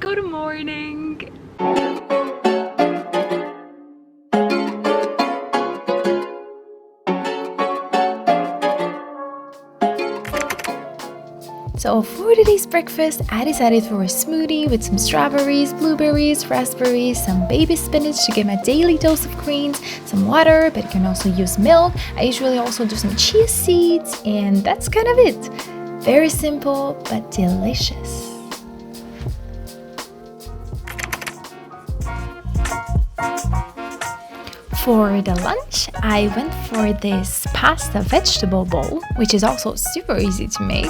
Good morning. So for today's breakfast, I decided for a smoothie with some strawberries, blueberries, raspberries, some baby spinach to get my daily dose of greens, some water, but you can also use milk. I usually also do some chia seeds, and that's kind of it. Very simple, but delicious. For the lunch, I went for this pasta vegetable bowl, which is also super easy to make.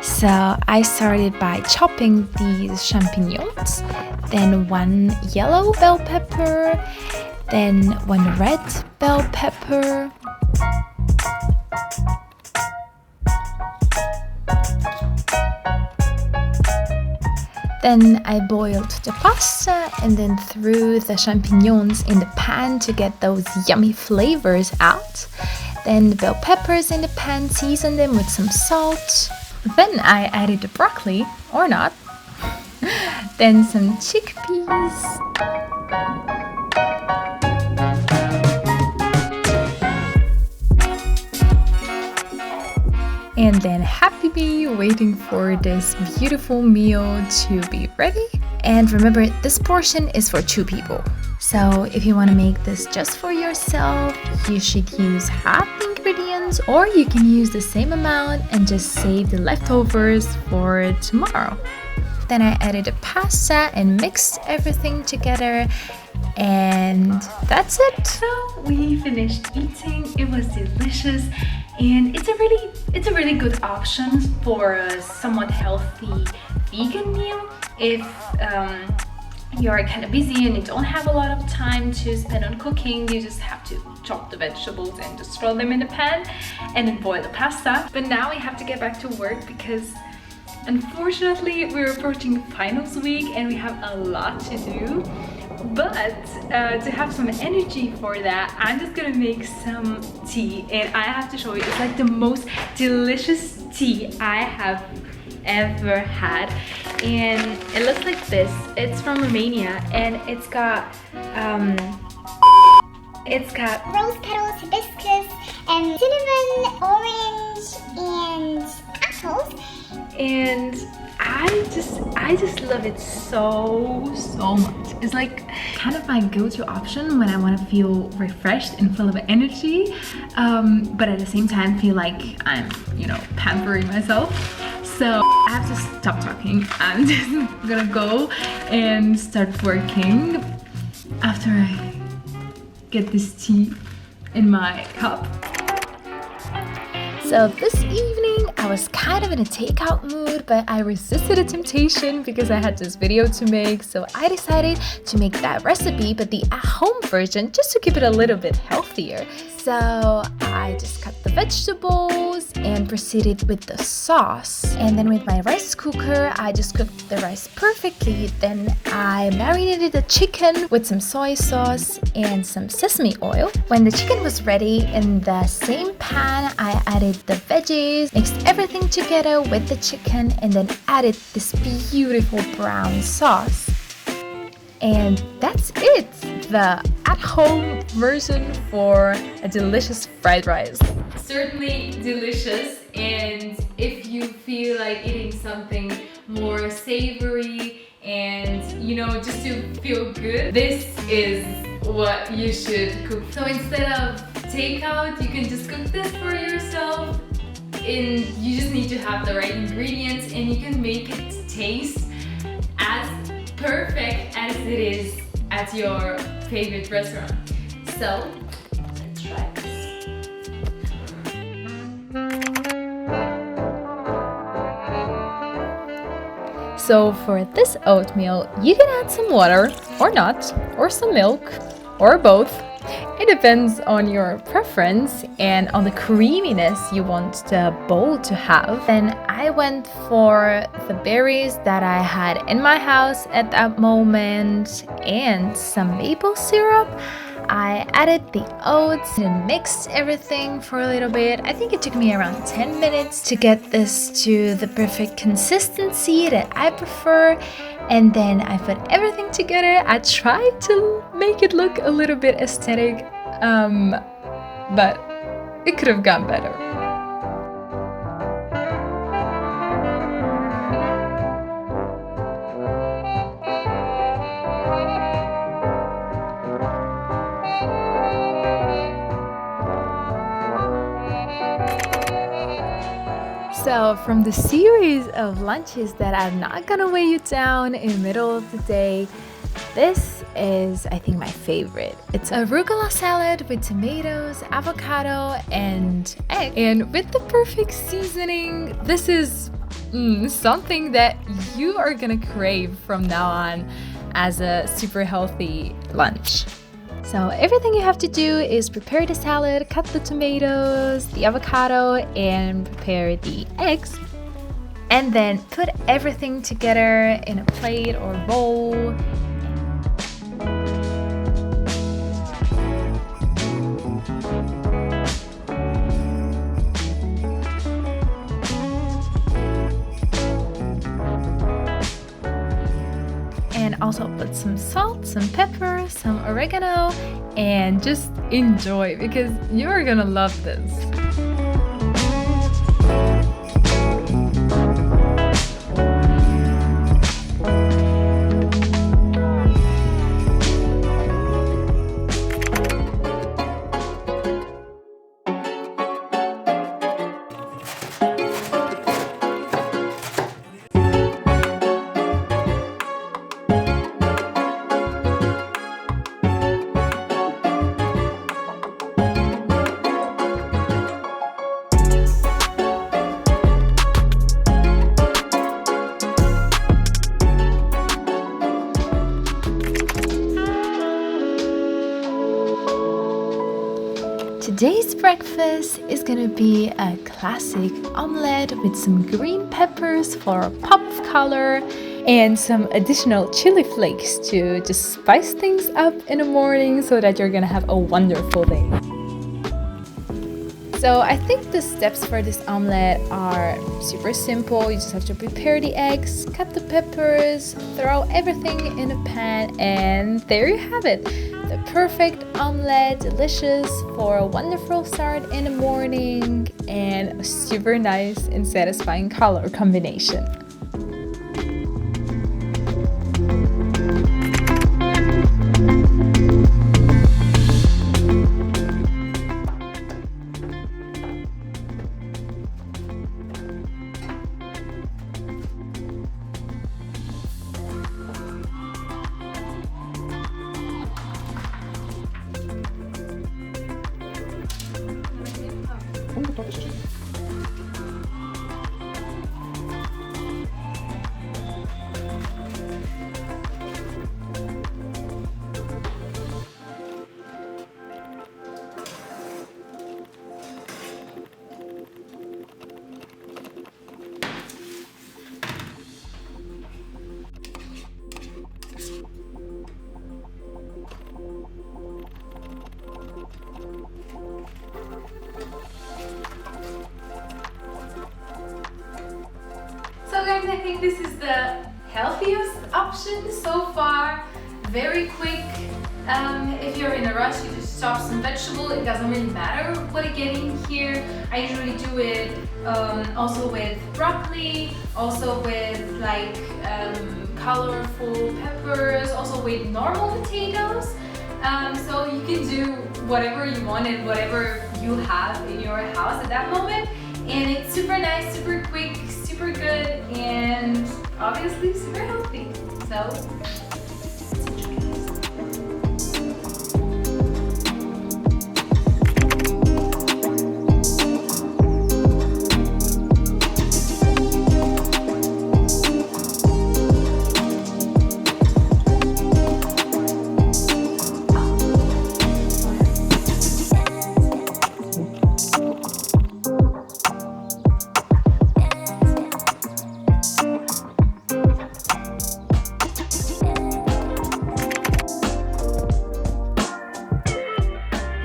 So I started by chopping these champignons, then one yellow bell pepper, then one red bell pepper, then I boiled the pasta and then threw the champignons in the pan to get those yummy flavors out. Then the bell peppers in the pan, seasoned them with some salt. Then I added the broccoli, or not. Then some chickpeas. And then happy me waiting for this beautiful meal to be ready. And remember, this portion is for 2 people. So if you want to make this just for yourself, you should use half the ingredients, or you can use the same amount and just save the leftovers for tomorrow. Then I added the pasta and mixed everything together, and that's it. So we finished eating. It was delicious, and it's a really good option for a somewhat healthy vegan meal if you're kind of busy and you don't have a lot of time to spend on cooking. You just have to chop the vegetables and just throw them in the pan and then boil the pasta. But now we have to get back to work because unfortunately we're approaching finals week and we have a lot to do. But to have some energy for that, I'm just gonna make some tea, and I have to show you, it's like the most delicious tea I have ever had, and it looks like this. It's from Romania, and it's got rose petals, hibiscus, and cinnamon, orange, and apples. And I just love it so much. It's like kind of my go-to option when I want to feel refreshed and full of energy, but at the same time feel like I'm, pampering myself. So I have to stop talking. I'm just gonna go and start working after I get this tea in my cup. So this evening I was kind of in a takeout mood, but I resisted the temptation because I had this video to make, so I decided to make that recipe but the at-home version just to keep it a little bit healthier. So I just cut the vegetables and proceeded with the sauce. And then with my rice cooker, I just cooked the rice perfectly. Then I marinated the chicken with some soy sauce and some sesame oil. When the chicken was ready, in the same pan, I added the veggies, mixed everything together with the chicken, and then added this beautiful brown sauce. And that's it, the at-home version for a delicious fried rice. Certainly delicious, and if you feel like eating something more savory and just to feel good, this is what you should cook. So instead of takeout, you can just cook this for yourself, and you just need to have the right ingredients, and you can make it taste as perfect as it is at your favorite restaurant. So let's try this. So for this oatmeal, you can add some water or not, or some milk, or both. It depends on your preference and on the creaminess you want the bowl to have. Then I went for the berries that I had in my house at that moment and some maple syrup. I added the oats and mixed everything for a little bit. I think it took me around 10 minutes to get this to the perfect consistency that I prefer. And then I put everything together. I tried to make it look a little bit aesthetic, but it could have gone better. So from the series of lunches that I'm not gonna weigh you down in the middle of the day, this is, I think, my favorite. It's arugula salad with tomatoes, avocado, and egg. And with the perfect seasoning, this is something that you are gonna crave from now on as a super healthy lunch. So everything you have to do is prepare the salad, cut the tomatoes, the avocado, and prepare the eggs. And then put everything together in a plate or bowl. And also put some salt, some pepper, some oregano, and just enjoy because you're gonna love this. Today's breakfast is gonna be a classic omelette with some green peppers for a pop of color and some additional chili flakes to just spice things up in the morning so that you're gonna have a wonderful day. So I think the steps for this omelette are super simple. You just have to prepare the eggs, cut the peppers, throw everything in a pan, and there you have it. The perfect omelette, delicious for a wonderful start in the morning and a super nice and satisfying color combination. So guys, I think this is the healthiest option so far. Very quick. If you're in a rush, you just chop some vegetable. It doesn't really matter what I get in here. I usually do it also with broccoli, also with like colorful peppers, also with normal potatoes. So you can do whatever you want and whatever you have in your house at that moment. And it's super nice, super quick, super good, and obviously super healthy. So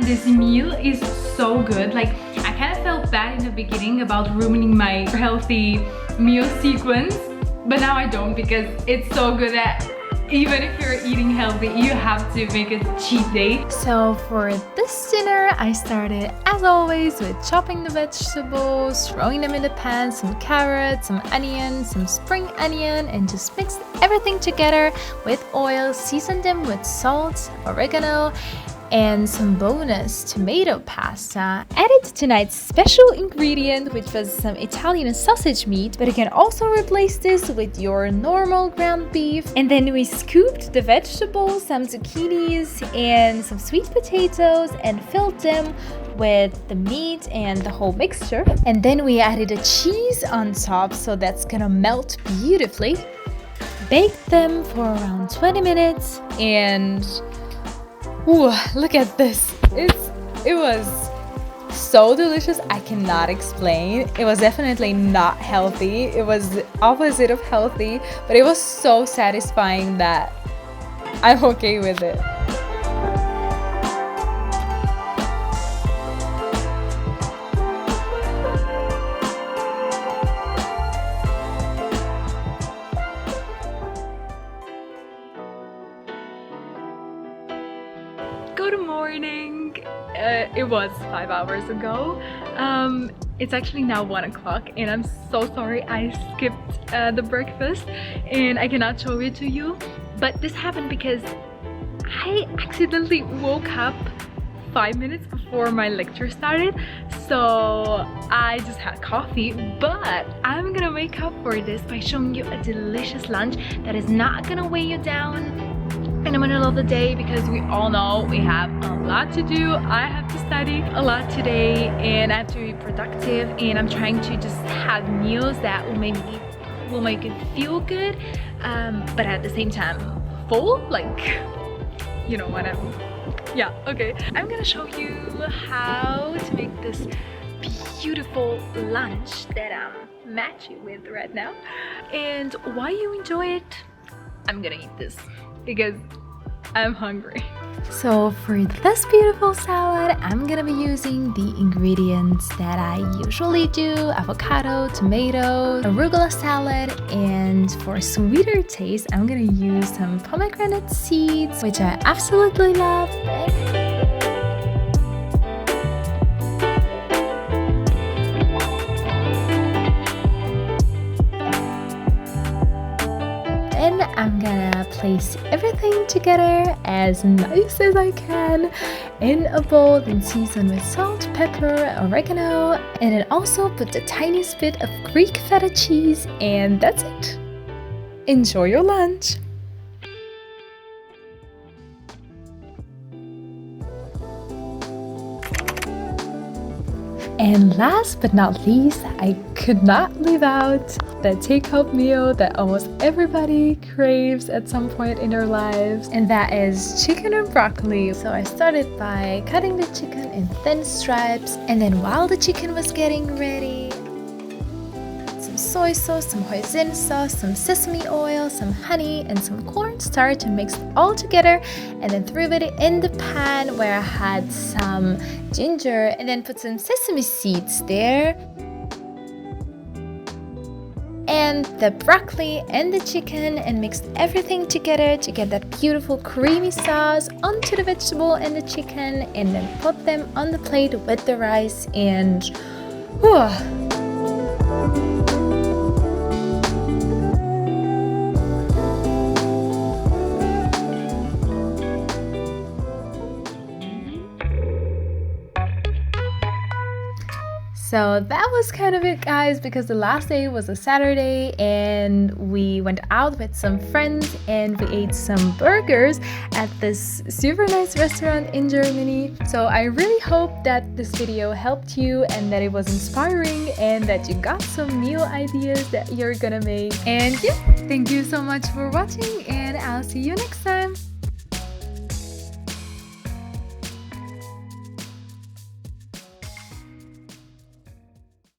this meal is so good. Like, I kind of felt bad in the beginning about ruining my healthy meal sequence, but now I don't, because it's so good that even if you're eating healthy, you have to make a cheat day. So for this dinner, I started as always with chopping the vegetables, throwing them in the pan, some carrots, some onions, some spring onion, and just mixed everything together with oil, seasoned them with salt, oregano, and some bonus tomato pasta. Added tonight's special ingredient, which was some Italian sausage meat, but you can also replace this with your normal ground beef. And then we scooped the vegetables, some zucchinis and some sweet potatoes, and filled them with the meat and the whole mixture. And then we added a cheese on top, so that's gonna melt beautifully. Baked them for around 20 minutes, and ooh, look at this. It was so delicious. I cannot explain. It was definitely not healthy. It was the opposite of healthy, but it was so satisfying that I'm okay with it. Good morning. It was 5 hours ago. It's actually now 1 o'clock, and I'm so sorry I skipped the breakfast and I cannot show it to you. But this happened because I accidentally woke up 5 minutes before my lecture started, so I just had coffee. But I'm gonna make up for this by showing you a delicious lunch that is not gonna weigh you down in the middle of the day, because we all know we have a lot to do. I have to study a lot today, and I have to be productive, and I'm trying to just have meals that will make it feel good, but at the same time full, like, you know what yeah, okay. I'm gonna show you how to make this beautiful lunch that I'm matching with right now, and while you enjoy it, I'm gonna eat this because I'm hungry. So for this beautiful salad, I'm gonna be using the ingredients that I usually do: avocado, tomato, arugula salad, and for sweeter taste, I'm gonna use some pomegranate seeds, which I absolutely love. Then I'm gonna place everything together as nice as I can in a bowl, then season with salt, pepper, oregano, and then also put the tiniest bit of Greek feta cheese, and that's it. Enjoy your lunch! And last but not least, I could not leave out the takeout meal that almost everybody craves at some point in their lives, and that is chicken and broccoli. So I started by cutting the chicken in thin stripes, and then while the chicken was getting ready, some soy sauce, some hoisin sauce, some sesame oil, some honey, and some cornstarch, and mixed all together, and then threw it in the pan where I had some ginger, and then put some sesame seeds there, and the broccoli and the chicken, and mixed everything together to get that beautiful creamy sauce onto the vegetable and the chicken, and then put them on the plate with the rice, and whew. So that was kind of it, guys, because the last day was a Saturday and we went out with some friends and we ate some burgers at this super nice restaurant in Germany. So I really hope that this video helped you and that it was inspiring and that you got some meal ideas that you're gonna make. And yeah, thank you so much for watching, and I'll see you next time.